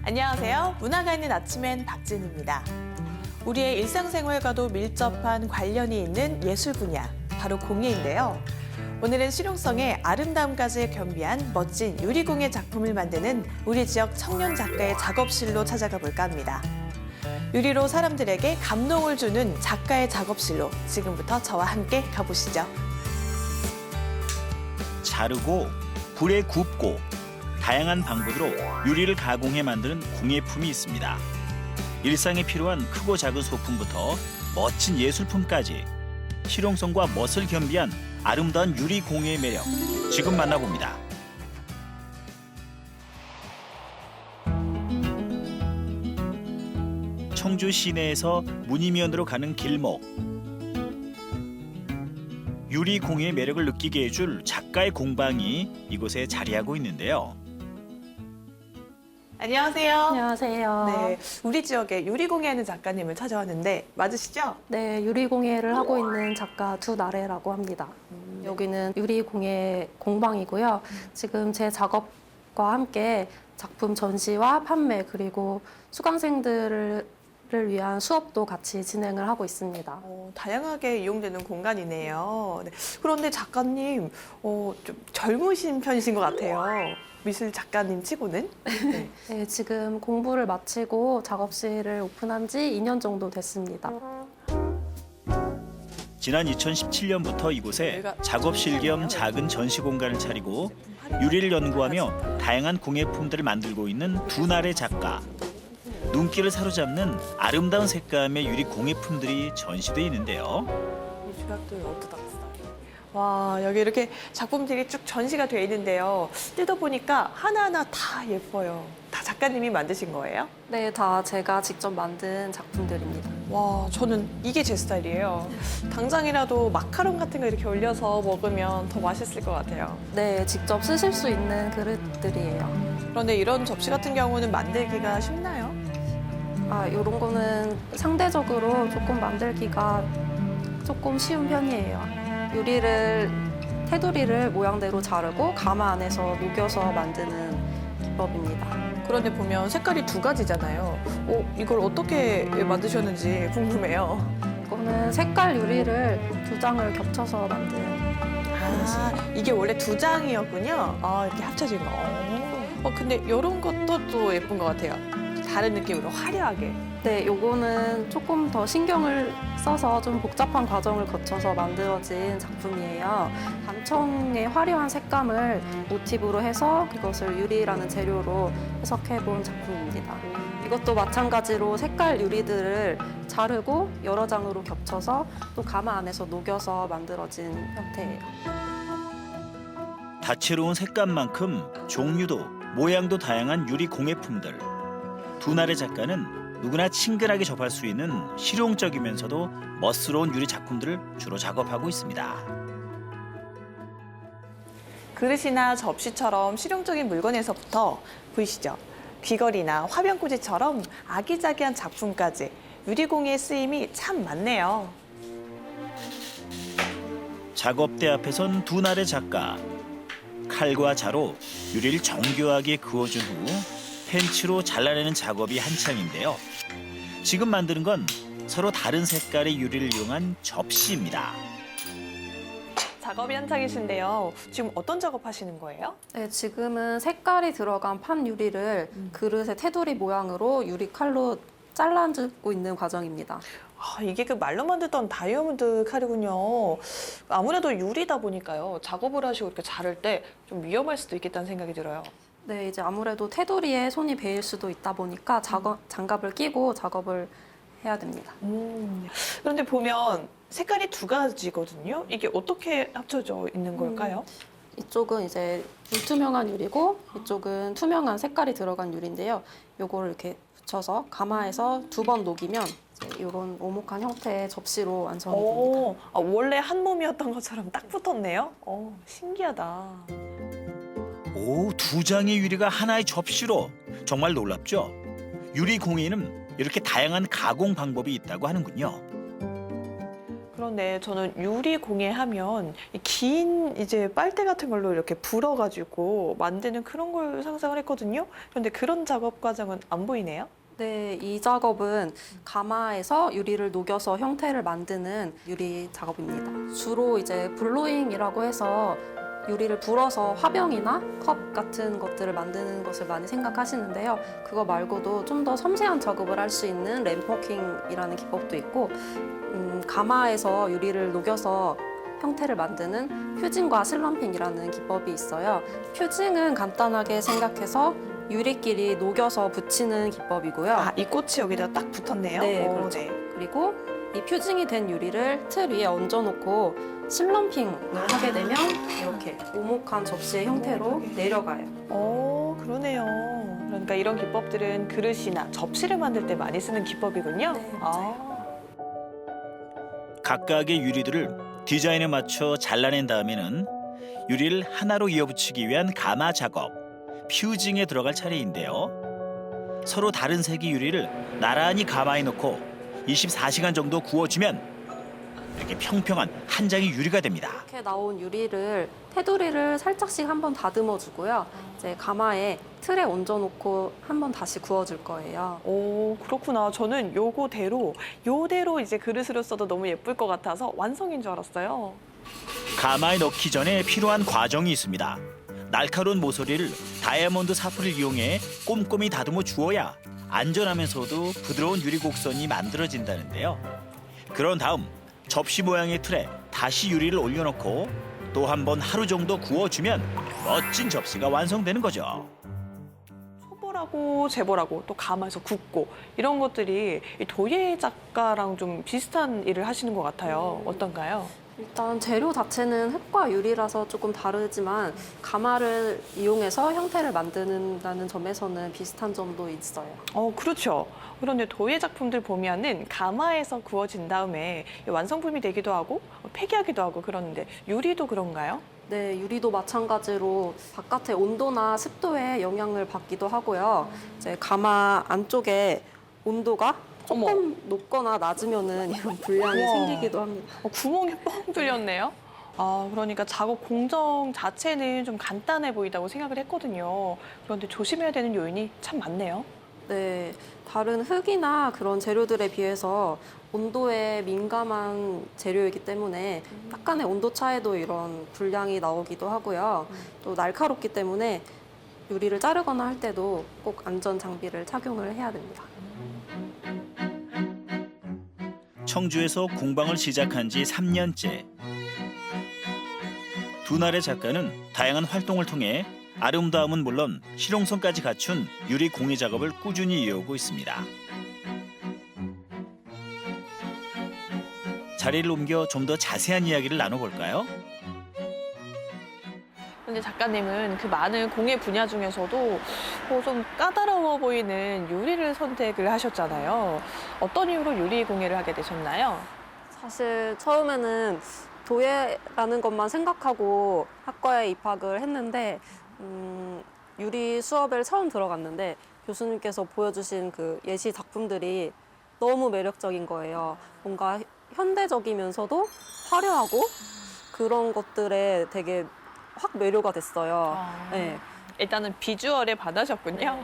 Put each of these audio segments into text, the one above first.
안녕하세요. 문화가 있는 아침엔 박진입니다. 우리의 일상생활과도 밀접한 관련이 있는 예술 분야, 바로 공예인데요. 오늘은 실용성에 아름다움까지 겸비한 멋진 유리공예 작품을 만드는 우리 지역 청년 작가의 작업실로 찾아가 볼까 합니다. 유리로 사람들에게 감동을 주는 작가의 작업실로 지금부터 저와 함께 가보시죠. 자르고 불에 굽고 다양한 방법으로 유리를 가공해 만드는 공예품이 있습니다. 일상에 필요한 크고 작은 소품부터 멋진 예술품까지 실용성과 멋을 겸비한 아름다운 유리 공예의 매력, 지금 만나봅니다. 청주 시내에서 문희면으로 가는 길목. 유리 공예의 매력을 느끼게 해줄 작가의 공방이 이곳에 자리하고 있는데요. 안녕하세요. 안녕하세요. 네, 우리 지역에 유리공예하는 작가님을 찾아왔는데 맞으시죠? 네, 유리공예를 하고 있는 작가 두나래라고 합니다. 여기는 유리공예 공방이고요. 지금 제 작업과 함께 작품 전시와 판매 그리고 수강생들을 위한 수업도 같이 진행을 하고 있습니다. 다양하게 이용되는 공간이네요. 네, 그런데 작가님, 좀 젊으신 편이신 것 같아요. 미술 작가님 치고는. 네. 네, 지금 공부를 마치고 작업실을 오픈한 지 2년 정도 됐습니다. 지난 2017년부터 이곳에 작업실 겸 작은 전시 공간을 차리고 유리를 연구하며 다양한 공예품들을 만들고 있는 두나래 작가. 눈길을 사로잡는 아름다운 색감의 유리 공예품들이 전시돼 있는데요. 이 조각도 어떠다. 와, 여기 이렇게 작품들이 쭉 전시가 돼 있는데요. 뜯어보니까 하나하나 다 예뻐요. 다 작가님이 만드신 거예요? 네, 다 제가 직접 만든 작품들입니다. 와, 저는 이게 제 스타일이에요. 당장이라도 마카롱 같은 거 이렇게 올려서 먹으면 더 맛있을 것 같아요. 네, 직접 쓰실 수 있는 그릇들이에요. 그런데 이런 접시 같은 경우는 만들기가 쉽나요? 이런 거는 상대적으로 조금 만들기가 조금 쉬운 편이에요. 테두리를 모양대로 자르고 가마 안에서 녹여서 만드는 기법입니다. 그런데 보면 색깔이 두 가지잖아요. 이걸 어떻게 만드셨는지 궁금해요. 이거는 색깔 유리를 2장을 겹쳐서 만든 이게 원래 두 장이었군요. 이렇게 합쳐진 거. 근데 이런 것도 또 예쁜 것 같아요. 다른 느낌으로 화려하게. 네, 요거는 조금 더 신경을 써서 좀 복잡한 과정을 거쳐서 만들어진 작품이에요. 단청의 화려한 색감을 모티브로 해서 그것을 유리라는 재료로 해석해본 작품입니다. 이것도 마찬가지로 색깔 유리들을 자르고 여러 장으로 겹쳐서 또 가마 안에서 녹여서 만들어진 형태예요. 다채로운 색감만큼 종류도 모양도 다양한 유리 공예품들. 두나래 작가는 누구나 친근하게 접할 수 있는 실용적이면서도 멋스러운 유리 작품들을 주로 작업하고 있습니다. 그릇이나 접시처럼 실용적인 물건에서부터 보이시죠? 귀걸이나 화병꽂이처럼 아기자기한 작품까지 유리공예의 쓰임이 참 많네요. 작업대 앞에 선 두나래 작가. 칼과 자로 유리를 정교하게 그어준 후 펜치로 잘라내는 작업이 한창인데요. 지금 만드는 건 서로 다른 색깔의 유리를 이용한 접시입니다. 작업이 한창이신데요. 지금 어떤 작업하시는 거예요? 네, 지금은 색깔이 들어간 판 유리를 그릇의 테두리 모양으로 유리 칼로 잘라주고 있는 과정입니다. 이게 그 말로만 듣던 다이아몬드 칼이군요. 아무래도 유리다 보니까요. 작업을 하시고 이렇게 자를 때 좀 위험할 수도 있겠다는 생각이 들어요. 네, 이제 아무래도 테두리에 손이 베일 수도 있다 보니까 장갑을 끼고 작업을 해야 됩니다. 그런데 보면 색깔이 두 가지거든요. 이게 어떻게 합쳐져 있는 걸까요? 이쪽은 이제 불투명한 유리고 이쪽은 투명한 색깔이 들어간 유리인데요. 요거를 이렇게 붙여서 가마에서 2번 녹이면 이런 오목한 형태의 접시로 완성이 됩니다. 원래 한 몸이었던 것처럼 딱 붙었네요. 신기하다. 오, 2장의 유리가 하나의 접시로. 정말 놀랍죠? 유리 공예는 이렇게 다양한 가공 방법이 있다고 하는군요. 그런데 저는 유리 공예 하면 긴 이제 빨대 같은 걸로 이렇게 불어가지고 만드는 그런 걸 상상을 했거든요. 그런데 그런 작업 과정은 안 보이네요. 네, 이 작업은 가마에서 유리를 녹여서 형태를 만드는 유리 작업입니다. 주로 이제 블로잉이라고 해서 유리를 불어서 화병이나 컵 같은 것들을 만드는 것을 많이 생각하시는데요. 그거 말고도 좀 더 섬세한 작업을 할 수 있는 램퍼킹이라는 기법도 있고, 가마에서 유리를 녹여서 형태를 만드는 퓨징과 슬럼핑이라는 기법이 있어요. 퓨징은 간단하게 생각해서 유리끼리 녹여서 붙이는 기법이고요. 아, 이 꽃이 여기다 딱 붙었네요. 네, 오, 그렇죠. 네. 그리고 이 퓨징이 된 유리를 틀 위에 얹어놓고 슬럼핑을 하게 되면 이렇게 오목한 접시의 형태로 내려가요. 그러네요. 그러니까 이런 기법들은 그릇이나 접시를 만들 때 많이 쓰는 기법이군요. 네, 맞아요. 각각의 유리들을 디자인에 맞춰 잘라낸 다음에는 유리를 하나로 이어붙이기 위한 가마 작업, 퓨징에 들어갈 차례인데요. 서로 다른 색의 유리를 나란히 가마에 넣고 24시간 정도 구워주면 이렇게 평평한 한 장의 유리가 됩니다. 이렇게 나온 유리를 테두리를 살짝씩 한번 다듬어 주고요. 이제 가마에 틀에 얹어놓고 한번 다시 구워줄 거예요. 오, 그렇구나. 저는 요대로 이제 그릇으로 써도 너무 예쁠 것 같아서 완성인 줄 알았어요. 가마에 넣기 전에 필요한 과정이 있습니다. 날카로운 모서리를 다이아몬드 사포를 이용해 꼼꼼히 다듬어 주어야 안전하면서도 부드러운 유리 곡선이 만들어진다는데요. 그런 다음 접시 모양의 틀에 다시 유리를 올려놓고 또 한 번 하루 정도 구워주면 멋진 접시가 완성되는 거죠. 초벌하고 재벌하고 또 가마에서 굽고 이런 것들이 이 도예 작가랑 좀 비슷한 일을 하시는 것 같아요. 어떤가요? 일단 재료 자체는 흙과 유리라서 조금 다르지만 가마를 이용해서 형태를 만드는다는 점에서는 비슷한 점도 있어요. 그렇죠. 그런데 도예 작품들 보면은 가마에서 구워진 다음에 완성품이 되기도 하고 폐기하기도 하고 그러는데 유리도 그런가요? 네, 유리도 마찬가지로 바깥의 온도나 습도에 영향을 받기도 하고요. 이제 가마 안쪽에 온도가 조금 높거나 낮으면은 이런 불량이 우와. 생기기도 합니다. 구멍이 뻥 뚫렸네요. 그러니까 작업 공정 자체는 좀 간단해 보인다고 생각을 했거든요. 그런데 조심해야 되는 요인이 참 많네요. 네, 다른 흙이나 그런 재료들에 비해서 온도에 민감한 재료이기 때문에 약간의 온도 차에도 이런 불량이 나오기도 하고요. 또 날카롭기 때문에 유리를 자르거나 할 때도 꼭 안전 장비를 착용을 해야 됩니다. 청주에서 공방을 시작한 지 3년째. 두날의 작가는 다양한 활동을 통해 아름다움은 물론 실용성까지 갖춘 유리 공예 작업을 꾸준히 이어오고 있습니다. 자리를 옮겨 좀 더 자세한 이야기를 나눠볼까요? 근데 작가님은 그 많은 공예 분야 중에서도 좀 까다로워 보이는 유리를 선택을 하셨잖아요. 어떤 이유로 유리 공예를 하게 되셨나요? 사실 처음에는 도예라는 것만 생각하고 학과에 입학을 했는데 유리 수업에 처음 들어갔는데 교수님께서 보여주신 그 예시 작품들이 너무 매력적인 거예요. 뭔가 현대적이면서도 화려하고 그런 것들에 되게 확 매료가 됐어요. 네. 일단은 비주얼에 반하셨군요.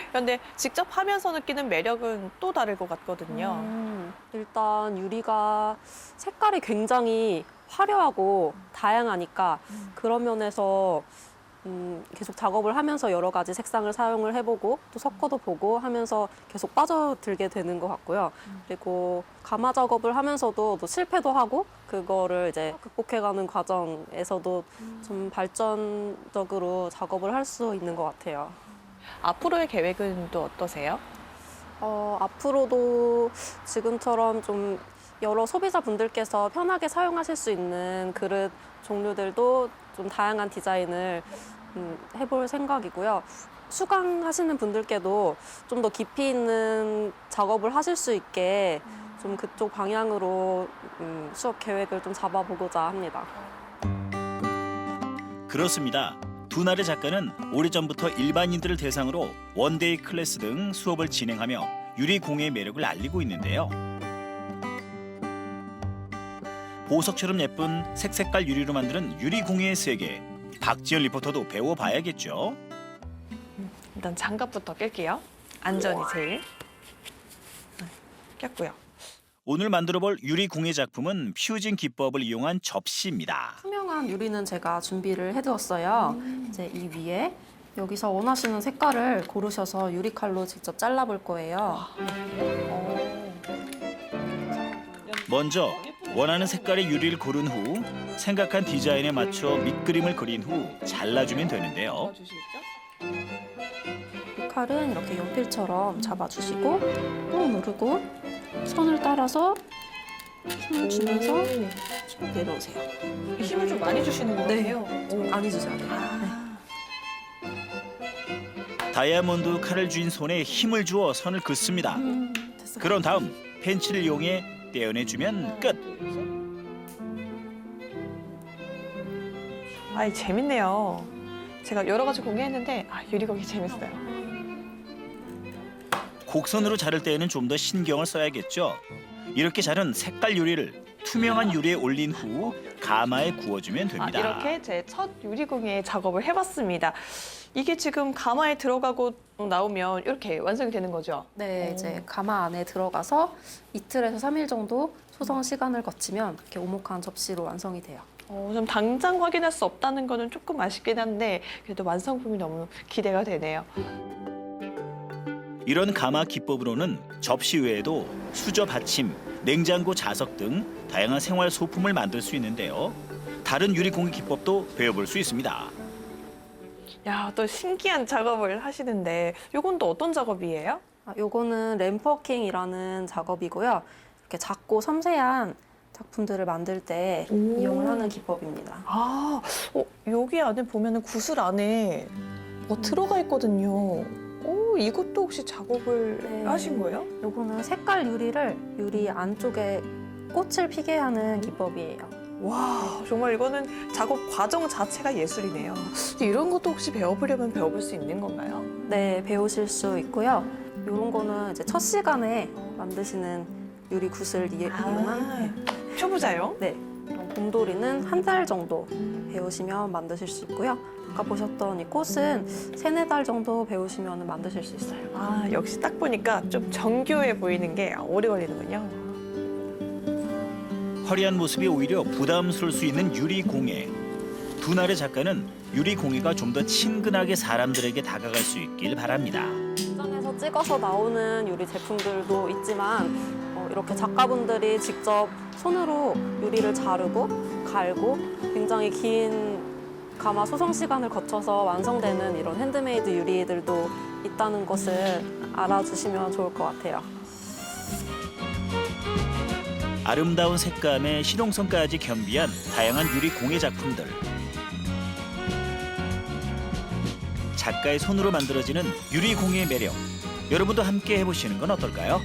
그런데 직접 하면서 느끼는 매력은 또 다를 것 같거든요. 일단 유리가 색깔이 굉장히 화려하고 다양하니까 그런 면에서 계속 작업을 하면서 여러 가지 색상을 사용을 해보고 또 섞어도 보고 하면서 계속 빠져들게 되는 것 같고요. 그리고 가마 작업을 하면서도 또 실패도 하고 그거를 이제 극복해가는 과정에서도 좀 발전적으로 작업을 할 수 있는 것 같아요. 앞으로의 계획은 또 어떠세요? 앞으로도 지금처럼 좀 여러 소비자분들께서 편하게 사용하실 수 있는 그릇 종류들도 좀 다양한 디자인을 해볼 생각이고요. 수강하시는 분들께도 좀 더 깊이 있는 작업을 하실 수 있게 좀 그쪽 방향으로 수업 계획을 좀 잡아보고자 합니다. 그렇습니다. 두날의 작가는 오래전부터 일반인들을 대상으로 원데이 클래스 등 수업을 진행하며 유리 공예의 매력을 알리고 있는데요. 보석처럼 예쁜 색색깔 유리로 만드는 유리 공예의 세계. 박지연 리포터도 배워봐야겠죠. 일단 장갑부터 낄게요. 안전이 제일. 꼈고요. 오늘 만들어볼 유리 공예 작품은 퓨징 기법을 이용한 접시입니다. 투명한 유리는 제가 준비를 해두었어요. 이제 이 위에 여기서 원하시는 색깔을 고르셔서 유리칼로 직접 잘라볼 거예요. 먼저 원하는 색깔의 유리를 고른 후 생각한 디자인에 맞춰 밑그림을 그린 후 잘라주면 되는데요. 이 칼은 이렇게 연필처럼 잡아주시고 꾹 누르고 선을 따라서 힘을 주면서 쭉 내려오세요. 힘을 좀 많이 주시는 것 네. 같아요. 좀 많이 주셔야 돼요. 다이아몬드 칼을 쥔 손에 힘을 주어 선을 긋습니다. 됐어요. 그런 다음 펜치를 이용해 떼어내주면 끝. 아이 재밌네요. 제가 여러 가지 공예했는데 유리공예 재밌어요. 곡선으로 자를 때에는 좀 더 신경을 써야겠죠. 이렇게 자른 색깔 유리를 투명한 유리에 올린 후 가마에 구워주면 됩니다. 이렇게 제 첫 유리공예 작업을 해봤습니다. 이게 지금 가마에 들어가고 나오면 이렇게 완성이 되는 거죠? 네, 이제 가마 안에 들어가서 이틀에서 3일 정도 소성 시간을 거치면 이렇게 오목한 접시로 완성이 돼요. 좀 당장 확인할 수 없다는 거는 조금 아쉽긴 한데 그래도 완성품이 너무 기대가 되네요. 이런 가마 기법으로는 접시 외에도 수저 받침, 냉장고 자석 등 다양한 생활 소품을 만들 수 있는데요. 다른 유리 공예 기법도 배워볼 수 있습니다. 야, 또 신기한 작업을 하시는데 이건 또 어떤 작업이에요? 요거는 램퍼킹이라는 작업이고요. 이렇게 작고 섬세한 작품들을 만들 때 오. 이용을 하는 기법입니다. 여기 안에 보면은 구슬 안에 뭐 들어가 있거든요. 이것도 혹시 작업을 네. 하신 거예요? 요거는 색깔 유리를 유리 안쪽에 꽃을 피게 하는 기법이에요. 와, 정말 이거는 작업 과정 자체가 예술이네요. 근데 이런 것도 혹시 배워보려면 배워볼 수 있는 건가요? 네, 배우실 수 있고요. 요런 거는 이제 첫 시간에 만드시는 유리 굿을 이용한 초보자요? 네, 이런 곰돌이는 한 달 정도 배우시면 만드실 수 있고요. 아까 보셨던 이 꽃은 3-4달 정도 배우시면 만드실 수 있어요. 역시 딱 보니까 좀 정교해 보이는 게 오래 걸리는군요. 화려한 모습이 오히려 부담스러울 수 있는 유리 공예. 두 날의 작가는 유리 공예가 좀 더 친근하게 사람들에게 다가갈 수 있길 바랍니다. 현장에서 찍어서 나오는 유리 제품들도 있지만 이렇게 작가분들이 직접 손으로 유리를 자르고 갈고 굉장히 긴 가마 소성 시간을 거쳐서 완성되는 이런 핸드메이드 유리들도 있다는 것을 알아주시면 좋을 것 같아요. 아름다운 색감에 실용성까지 겸비한 다양한 유리 공예 작품들. 작가의 손으로 만들어지는 유리 공예의 매력. 여러분도 함께 해보시는 건 어떨까요?